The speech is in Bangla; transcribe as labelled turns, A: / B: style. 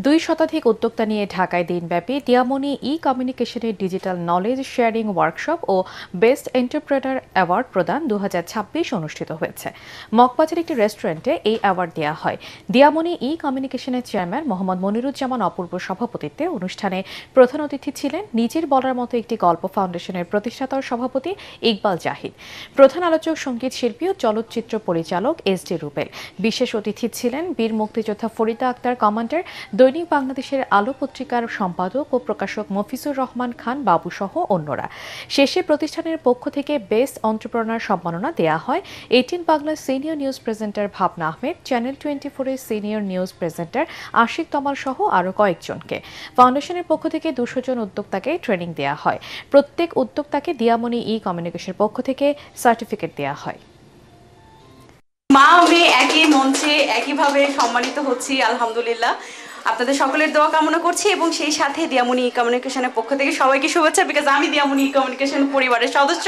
A: 2 শতাধিক উদ্যোক্তা নিয়ে ঢাকায় দিনব্যাপী দিয়ামনি কমিউনিকেশনের ডিজিটাল নলেজ শেয়ারিং ওয়ার্কশপ ও বেস্ট এন্টারপ্রেনার অ্যাওয়ার্ড প্রদান 2026 অনুষ্ঠিত হয়েছে। মগবাজার একটি রেস্টুরেন্টে এই অ্যাওয়ার্ড দেওয়া হয়। দিয়ামনি কমিউনিকেশনের চেয়ারম্যান মোহাম্মদ মনিরুজ্জামান অপূর্ব সভাপতিত্বে অনুষ্ঠানে প্রধান অতিথি ছিলেন নিজের বলার মতো একটি গল্প ফাউন্ডেশনের প্রতিষ্ঠাতার সভাপতি ইকবাল জাহিদ, প্রধান আলোচক সঙ্গীত শিল্পী ও চলচ্চিত্র পরিচালক SD রুবেল। বিশেষ অতিথি ছিলেন বীর মুক্তিযোদ্ধা ফরিদা আক্তার কমান্ডার, দৈনিক বাংলাদেশের আলো পত্রিকার সম্পাদক ও প্রকাশক মফিজুর রহমান খান বাবু সহ অন্যরা। শেষে প্রতিষ্ঠানের পক্ষ থেকে বেস্ট এন্টারপ্রেনার সম্মাননা দেয়া হয় 18 বাংলার সিনিয়র নিউজ প্রেজেন্টার ভাবনা আহমেদ, চ্যানেল 24 এর সিনিয়র নিউজ প্রেজেন্টার আশিক তমাল সহ আরও কয়েকজনকে। ফাউন্ডেশনের পক্ষ থেকে 200 জন উদ্যোক্তাকে ট্রেনিং দেয়া হয়। প্রত্যেক উদ্যোক্তাকে দিয়ামনি কমিউনিকেশনের পক্ষ থেকে সার্টিফিকেট দেয়া হয়।
B: মা মেয়ে একই মঞ্চে একইভাবে সম্মানিত হচ্ছি, আলহামদুলিল্লাহ। আপনাদের সকলের দোয়া কামনা করছি এবং সেই সাথে দিয়ামনি কমিউনিকেশনের পক্ষ থেকে সবাইকে শুভেচ্ছা, বিকজ আমি দিয়ামনি কমিউনিকেশন পরিবারের সদস্য।